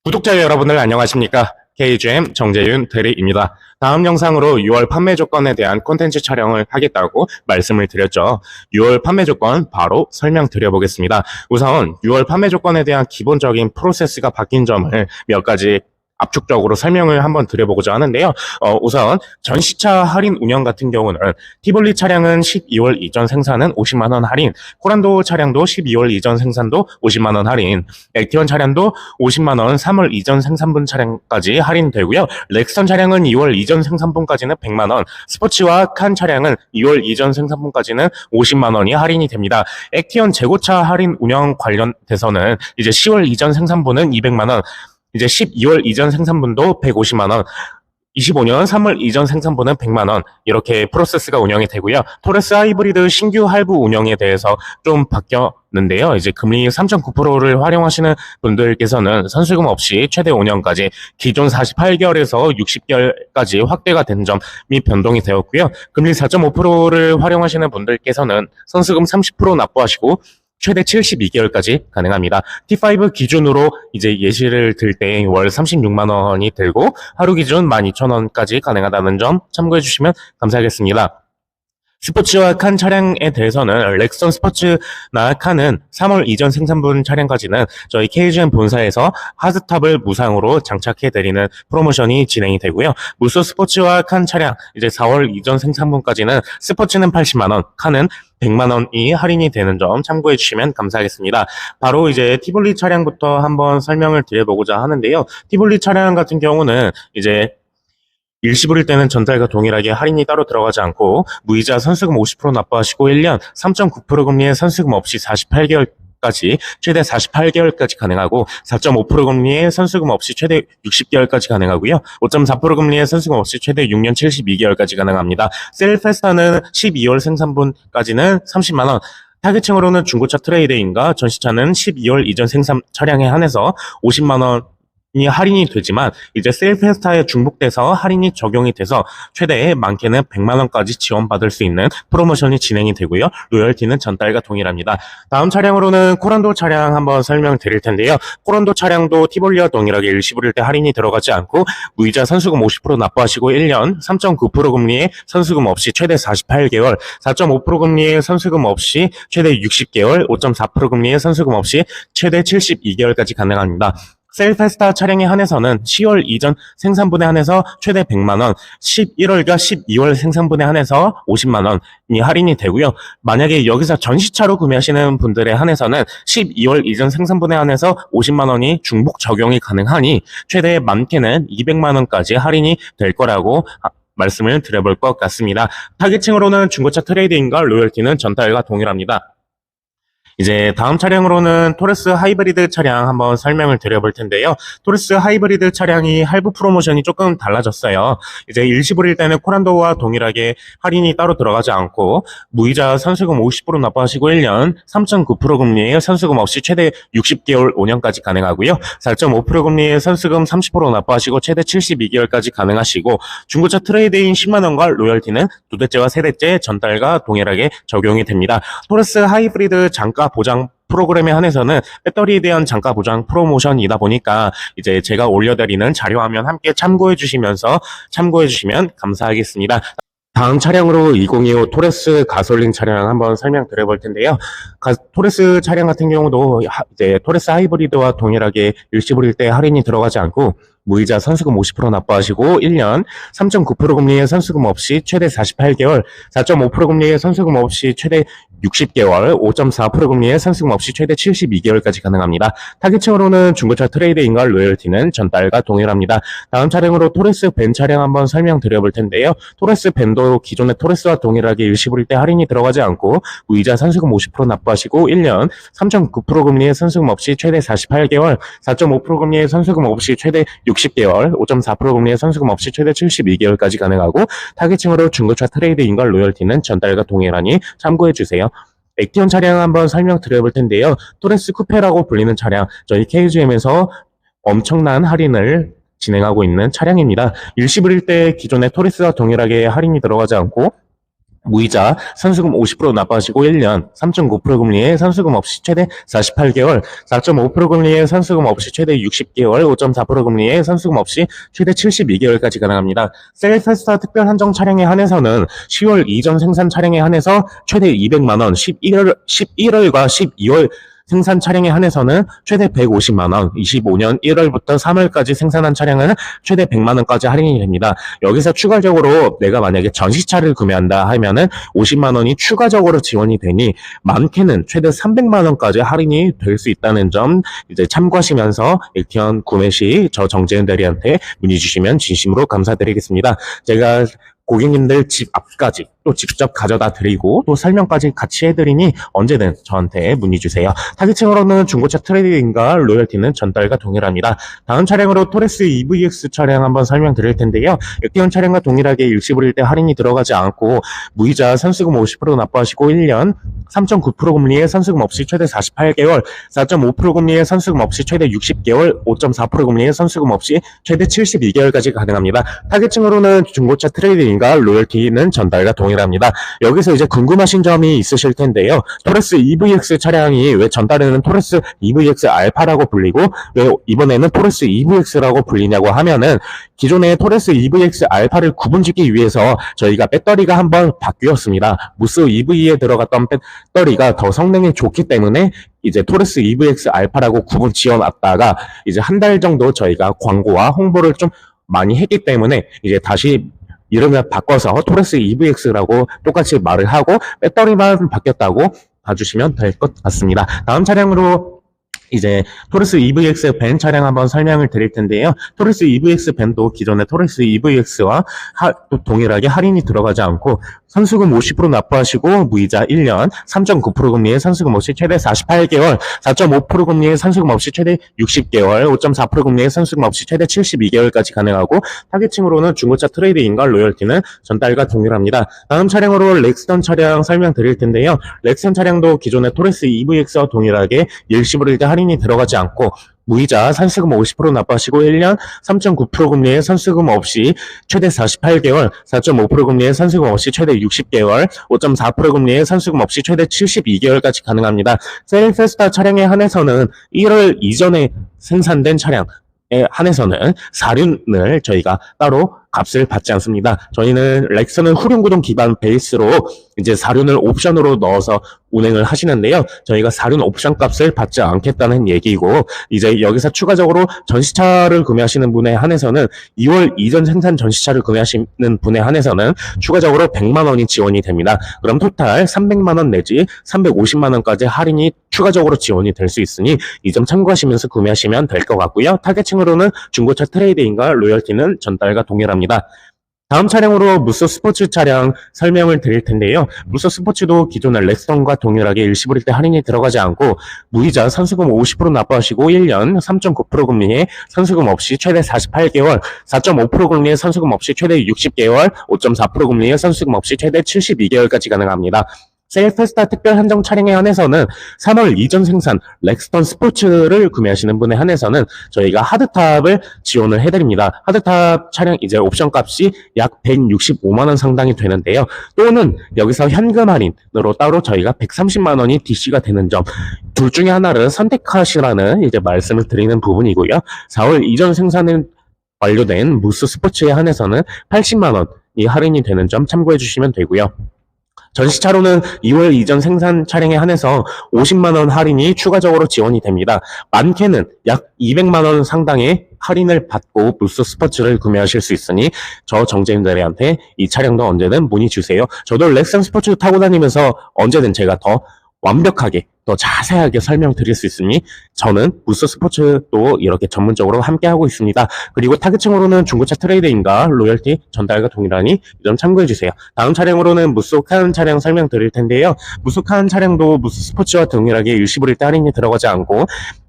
구독자 여러분들 안녕하십니까? KGM 정재윤 대리입니다. 다음 영상으로 6월 판매 조건에 대한 콘텐츠 촬영을 하겠다고 말씀을 드렸죠. 6월 판매 조건 바로 설명드려 보겠습니다. 우선 6월 판매 조건에 대한 기본적인 프로세스가 바뀐 점을 몇 가지 압축적으로 설명을 한번 드려보고자 하는데요. 우선 전시차 할인 운영 같은 경우는 티볼리 차량은 12월 이전 생산은 50만 원 할인, 코란도 차량도 12월 이전 생산도 50만 원 할인, 액티온 차량도 50만 원 3월 이전 생산분 차량까지 할인되고요. 렉선 차량은 2월 이전 생산분까지는 100만 원, 스포츠와 칸 차량은 2월 이전 생산분까지는 50만 원이 할인이 됩니다. 액티온 재고차 할인 운영 관련돼서는 이제 10월 이전 생산분은 200만 원, 이제 12월 이전 생산분도 150만 원, 25년 3월 이전 생산분은 100만 원, 이렇게 프로세스가 운영이 되고요. 토레스 하이브리드 신규 할부 운영에 대해서 좀 바뀌었는데요. 이제 금리 3.9%를 활용하시는 분들께서는 선수금 없이 최대 5년까지, 기존 48개월에서 60개월까지 확대가 된 점이 변동이 되었고요. 금리 4.5%를 활용하시는 분들께서는 선수금 30% 납부하시고 최대 72개월까지 가능합니다. T5 기준으로 이제 예시를 들 때 월 36만 원이 들고 하루 기준 12,000원까지 가능하다는 점 참고해 주시면 감사하겠습니다. 스포츠와 칸 차량에 대해서는 렉선 스포츠나 칸은 3월 이전 생산분 차량까지는 저희 KGM 본사에서 하드탑을 무상으로 장착해 드리는 프로모션이 진행이 되고요. 무쏘 스포츠와 칸 차량 이제 4월 이전 생산분까지는 스포츠는 80만 원, 칸은 100만 원이 할인이 되는 점 참고해 주시면 감사하겠습니다. 바로 이제 티볼리 차량부터 한번 설명을 드려보고자 하는데요. 티볼리 차량 같은 경우는 이제 일시불일 때는 전달과 동일하게 할인이 따로 들어가지 않고 무이자 선수금 50% 납부하시고 1년 3.9% 금리에 선수금 없이 48개월까지 최대 48개월까지 가능하고 4.5% 금리에 선수금 없이 최대 60개월까지 가능하고요. 5.4% 금리에 선수금 없이 최대 6년 72개월까지 가능합니다. 셀페스타는 12월 생산분까지는 30만 원, 타겟층으로는 중고차 트레이드인과 전시차는 12월 이전 생산 차량에 한해서 50만 원 이 할인이 되지만 이제 셀페스타에 중복돼서 할인이 적용이 돼서 최대 많게는 100만 원까지 지원받을 수 있는 프로모션이 진행이 되고요. 로열티는 전달과 동일합니다. 다음 차량으로는 코란도 차량 한번 설명드릴 텐데요. 코란도 차량도 티볼리와 동일하게 일시불일 때 할인이 들어가지 않고 무이자 선수금 50% 납부하시고 1년 3.9% 금리에 선수금 없이 최대 48개월, 4.5% 금리에 선수금 없이 최대 60개월, 5.4% 금리에 선수금 없이 최대 72개월까지 가능합니다. 셀페스타 차량에 한해서는 10월 이전 생산분에 한해서 최대 100만 원, 11월과 12월 생산분에 한해서 50만 원이 할인이 되고요. 만약에 여기서 전시차로 구매하시는 분들에 한해서는 12월 이전 생산분에 한해서 50만 원이 중복 적용이 가능하니 최대 많게는 200만 원까지 할인이 될 거라고 말씀을 드려볼 것 같습니다. 타겟층으로는 중고차 트레이드인과 로열티는 전달과 동일합니다. 이제 다음 차량으로는 토레스 하이브리드 차량 한번 설명을 드려볼 텐데요. 토레스 하이브리드 차량이 할부 프로모션이 조금 달라졌어요. 이제 일시불일 때는 코란도와 동일하게 할인이 따로 들어가지 않고 무이자 선수금 50% 납부하시고 1년 3.9% 금리에 선수금 없이 최대 60개월 5년까지 가능하고요. 4.5% 금리에 선수금 30% 납부하시고 최대 72개월까지 가능하시고 중고차 트레이드인 10만 원과 로열티는 두 대째와 세 대째 전달과 동일하게 적용이 됩니다. 토레스 하이브리드 장가 보장 프로그램에 한해서는 배터리에 대한 장가 보장 프로모션이다 보니까 이제 제가 올려드리는 자료화면 함께 참고해 주시면 감사하겠습니다. 다음 차량으로 2025 토레스 가솔린 차량 한번 설명드려볼 텐데요. 토레스 차량 같은 경우도 이제 토레스 하이브리드와 동일하게 일시불일 때 할인이 들어가지 않고 무이자 선수금 50% 납부하시고 1년 3.9% 금리의 선수금 없이 최대 48개월, 4.5% 금리의 선수금 없이 최대 60개월, 5.4% 금리의 선수금 없이 최대 72개월까지 가능합니다. 타겟층으로는 중고차 트레이드인과 로열티는 전달과 동일합니다. 다음 차량으로 토레스 벤 차량 한번 설명드려볼 텐데요. 토레스 벤도 기존의 토레스와 동일하게 일시불일 때 할인이 들어가지 않고 무이자 선수금 50% 납부하시고 1년 3.9% 금리의 선수금 없이 최대 48개월, 4.5% 금리의 선수금 없이 최대 60개월, 5.4% 금리의 선수금 없이 최대 72개월까지 가능하고 타겟층으로 중고차 트레이드인과 로열티는 전달과 동일하니 참고해주세요. 액티온 차량 한번 설명드려볼 텐데요. 토레스 쿠페라고 불리는 차량, 저희 KGM에서 엄청난 할인을 진행하고 있는 차량입니다. 일시불일 때 기존의 토레스와 동일하게 할인이 들어가지 않고 무이자 선수금 50% 납부하시고 1년 3.9% 금리에 선수금 없이 최대 48개월, 4.5% 금리에 선수금 없이 최대 60개월, 5.4% 금리에 선수금 없이 최대 72개월까지 가능합니다. 셀페스타 특별 한정 차량에 한해서는 10월 이전 생산 차량에 한해서 최대 200만원, 11월과 12월 생산 차량에 한해서는 최대 150만원, 25년 1월부터 3월까지 생산한 차량은 최대 100만원까지 할인이 됩니다. 여기서 추가적으로 내가 만약에 전시차를 구매한다 하면은 50만원이 추가적으로 지원이 되니 많게는 최대 300만원까지 할인이 될 수 있다는 점 이제 참고하시면서 액티언 구매 시 저 정재현 대리한테 문의 주시면 진심으로 감사드리겠습니다. 제가 고객님들 집 앞까지 또 직접 가져다 드리고 또 설명까지 같이 해드리니 언제든 저한테 문의 주세요. 타깃층으로는 중고차 트레이딩과 로열티는 전달과 동일합니다. 다음 차량으로 토레스 EVX 차량 한번 설명드릴 텐데요. 액티온 차량과 동일하게 일시불일 때 할인이 들어가지 않고 무이자 선수금 50% 납부하시고 1년 3.9% 금리에 선수금 없이 최대 48개월, 4.5% 금리에 선수금 없이 최대 60개월, 5.4% 금리에 선수금 없이 최대 72개월까지 가능합니다. 타깃층으로는 중고차 트레이딩과 로열티는 전달과 동일합니다. 여기서 이제 궁금하신 점이 있으실 텐데요. 토레스 EVX 차량이 왜 전달에는 토레스 EVX 알파라고 불리고 왜 이번에는 토레스 EVX라고 불리냐고 하면은 기존의 토레스 EVX 알파를 구분짓기 위해서 저희가 배터리가 한번 바뀌었습니다. 무스 EV에 들어갔던 배터리가 더 성능이 좋기 때문에 이제 토레스 EVX 알파라고 구분 지어놨다가 이제 한 달 정도 저희가 광고와 홍보를 좀 많이 했기 때문에 이제 다시 이름을 바꿔서 토레스 EVX라고 똑같이 말을 하고 배터리만 바뀌었다고 봐주시면 될 것 같습니다. 다음 차량으로 이제 토레스 EVX 밴 차량 한번 설명을 드릴 텐데요. 토레스 EVX 밴도 기존의 토레스 EVX와 동일하게 할인이 들어가지 않고 선수금 50% 납부하시고 무이자 1년 3.9% 금리에 선수금 없이 최대 48개월, 4.5% 금리에 선수금 없이 최대 60개월, 5.4% 금리에 선수금 없이 최대 72개월까지 가능하고 타깃층으로는 중고차 트레이딩과 로열티는 전달과 동일합니다. 다음 차량으로 렉스턴 차량 설명드릴 텐데요. 렉스턴 차량도 기존의 토레스 EVX와 동일하게 일시불일 때 할인이 들어가지 않고 무이자 선수금 50% 납부하시고 1년 3.9% 금리에 선수금 없이 최대 48개월, 4.5% 금리에 선수금 없이 최대 60개월, 5.4% 금리에 선수금 없이 최대 72개월까지 가능합니다. 셀페스타 차량에 한해서는 1월 이전에 생산된 차량에 한해서는 사륜을 저희가 따로 값을 받지 않습니다. 저희는 렉슨은 후륜구동 기반 베이스로 이제 사륜을 옵션으로 넣어서 운행을 하시는데요. 저희가 사륜 옵션 값을 받지 않겠다는 얘기고 이제 여기서 추가적으로 전시차를 구매하시는 분에 한해서는 2월 이전 생산 전시차를 구매하시는 분에 한해서는 추가적으로 100만 원이 지원이 됩니다. 그럼 토탈 300만 원 내지 350만 원까지 할인이 추가적으로 지원이 될 수 있으니 이 점 참고하시면서 구매하시면 될 것 같고요. 타겟층으로는 중고차 트레이딩과 로열티는 전달과 동일합니다. 다음 차량으로 무쏘 스포츠 차량 설명을 드릴 텐데요. 무쏘 스포츠도 기존의 렉스턴과 동일하게 일시불일 때 할인이 들어가지 않고 무이자 선수금 50% 납부하시고 1년 3.9% 금리에 선수금 없이 최대 48개월, 4.5% 금리에 선수금 없이 최대 60개월, 5.4% 금리에 선수금 없이 최대 72개월까지 가능합니다. 셀페스타 특별 한정 차량에 한해서는 3월 이전 생산 렉스턴 스포츠를 구매하시는 분에 한해서는 저희가 하드탑을 지원을 해드립니다. 하드탑 차량 이제 옵션 값이 약 165만 원 상당이 되는데요. 또는 여기서 현금 할인으로 따로 저희가 130만 원이 DC가 되는 점, 둘 중에 하나를 선택하시라는 이제 말씀을 드리는 부분이고요. 4월 이전 생산은 완료된 무스 스포츠에 한해서는 80만 원이 할인이 되는 점 참고해 주시면 되고요. 전시차로는 2월 이전 생산 차량에 한해서 50만 원 할인이 추가적으로 지원이 됩니다. 많게는 약 200만 원 상당의 할인을 받고 무쏘 스포츠를 구매하실 수 있으니 저 정재윤들한테 이 차량도 언제든 문의 주세요. 저도 렉선 스포츠 타고 다니면서 언제든 제가 더 완벽하게 더 자세하게 설명드릴 수 있으니 저는 무쏘 스포츠도 이렇게 전문적으로 함께하고 있습니다. 그리고 타겟층으로는 중고차 트레이드인과 로열티 전달과 동일하니 이 점 참고해주세요. 다음 차량으로는 무쏘 카은 차량 설명드릴 텐데요. 무쏘 카은 차량도 무쏘 스포츠와 동일하게 일시불일 때 할인이 들어가지 않고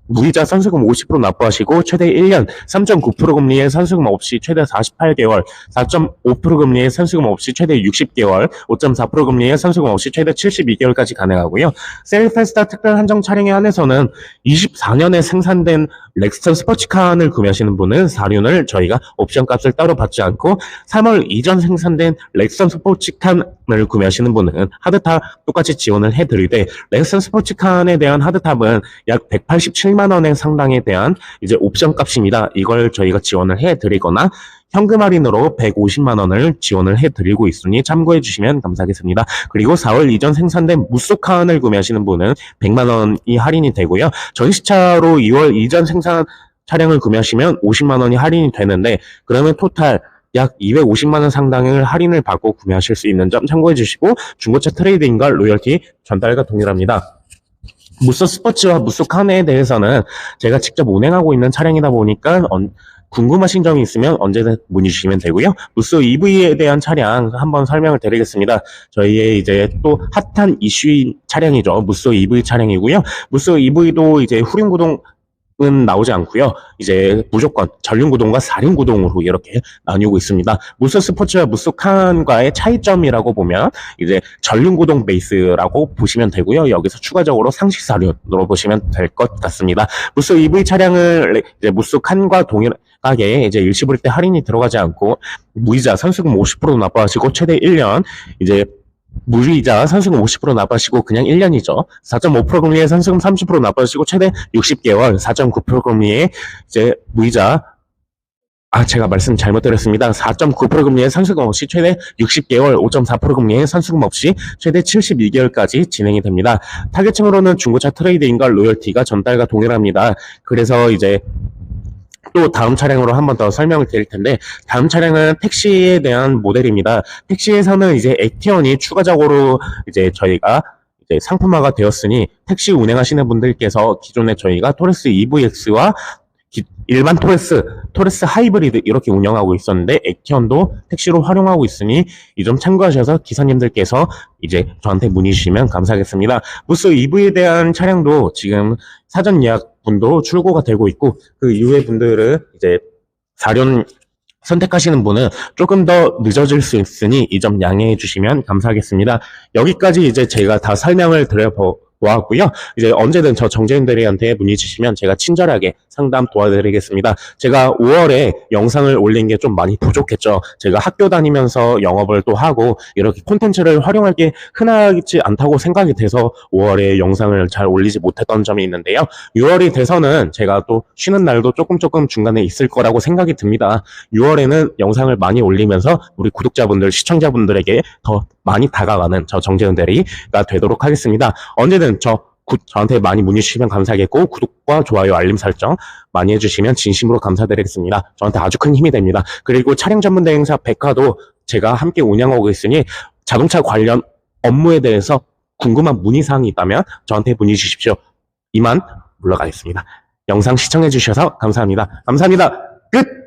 무이자 선수금 50% 납부하시고 최대 1년 3.9% 금리에 선수금 없이 최대 48개월, 4.5% 금리에 선수금 없이 최대 60개월, 5.4% 금리에 선수금 없이 최대 72개월까지 가능하고요. 셀페스타 특별 한정 차량에 한해서는 24년에 생산된 렉스턴 스포츠칸을 구매하시는 분은 사륜을 저희가 옵션 값을 따로 받지 않고 3월 이전 생산된 렉스턴 스포츠칸 을 구매하시는 분은 하드탑 똑같이 지원을 해드리되 넥슨 스포츠칸에 대한 하드탑은 약 187만 원의 상당에 대한 이제 옵션 값입니다. 이걸 저희가 지원을 해드리거나 현금 할인으로 150만 원을 지원을 해드리고 있으니 참고해 주시면 감사하겠습니다. 그리고 4월 이전 생산된 무쏘칸을 구매하시는 분은 100만 원이 할인이 되고요. 전시차로 2월 이전 생산 차량을 구매하시면 50만 원이 할인이 되는데 그러면 토탈 약 250만 원 상당을 할인을 받고 구매하실 수 있는 점 참고해 주시고 중고차 트레이드인과 로열티 전달과 동일합니다. 무쏘 스포츠와 무쏘 칸에 대해서는 제가 직접 운행하고 있는 차량이다 보니까 궁금하신 점이 있으면 언제든 문의 주시면 되고요. 무쏘 EV에 대한 차량 한번 설명을 드리겠습니다. 저희의 이제 또 핫한 이슈인 차량이죠. 무쏘 EV 차량이고요. 무쏘 EV도 이제 후륜구동 은 나오지 않고요. 이제 무조건 전륜구동과 사륜구동으로 이렇게 나뉘고 있습니다. 무쏘 스포츠와 무쏘 칸과의 차이점이라고 보면 이제 전륜구동 베이스라고 보시면 되고요. 여기서 추가적으로 상식 사륜으로 보시면 될 것 같습니다. 무쏘 EV 차량을 이제 무쏘 칸과 동일하게 이제 일시불 때 할인이 들어가지 않고 무이자 선수금 50% 납부하시고 최대 1년 이제 무이자 선수금 50% 납부하시고 그냥 1년이죠. 4.5% 금리에 선수금 30% 납부하시고 최대 60개월 4.9% 금리에 이제 무이자 제가 말씀 잘못 드렸습니다. 4.9% 금리에 선수금 없이 최대 60개월 5.4% 금리에 선수금 없이 최대 72개월까지 진행이 됩니다. 타겟층으로는 중고차 트레이드인과 로열티가 전달과 동일합니다. 그래서 이제 또 다음 차량으로 한 번 더 설명을 드릴 텐데 다음 차량은 택시에 대한 모델입니다. 택시에서는 이제 액티언이 추가적으로 이제 저희가 이제 상품화가 되었으니 택시 운행하시는 분들께서 기존에 저희가 토레스 EVX와 일반 토레스 하이브리드 이렇게 운영하고 있었는데 액티언도 택시로 활용하고 있으니 이 점 참고하셔서 기사님들께서 이제 저한테 문의 주시면 감사하겠습니다. 무쏘 EV에 대한 차량도 지금 사전 예약 분도 출고가 되고 있고 그 이후에 분들은 이제 4륜 선택하시는 분은 조금 더 늦어질 수 있으니 이 점 양해해 주시면 감사하겠습니다. 여기까지 이제 제가 다 설명을 드려보았고요. 이제 언제든 저 정재윤 대리한테 문의 주시면 제가 친절하게 상담 도와드리겠습니다. 제가 5월에 영상을 올린 게 좀 많이 부족했죠. 제가 학교 다니면서 영업을 또 하고 이렇게 콘텐츠를 활용할 게 흔하지 않다고 생각이 돼서 5월에 영상을 잘 올리지 못했던 점이 있는데요. 6월이 돼서는 제가 또 쉬는 날도 조금 중간에 있을 거라고 생각이 듭니다. 6월에는 영상을 많이 올리면서 우리 구독자분들, 시청자분들에게 더 많이 다가가는 저 정재윤 대리가 되도록 하겠습니다. 언제든 저한테 많이 문의 주시면 감사하겠고 구독과 좋아요, 알림 설정 많이 해주시면 진심으로 감사드리겠습니다. 저한테 아주 큰 힘이 됩니다. 그리고 차량 전문 대행사 백화도 제가 함께 운영하고 있으니 자동차 관련 업무에 대해서 궁금한 문의사항이 있다면 저한테 문의 주십시오. 이만 물러가겠습니다. 영상 시청해 주셔서 감사합니다. 감사합니다. 끝!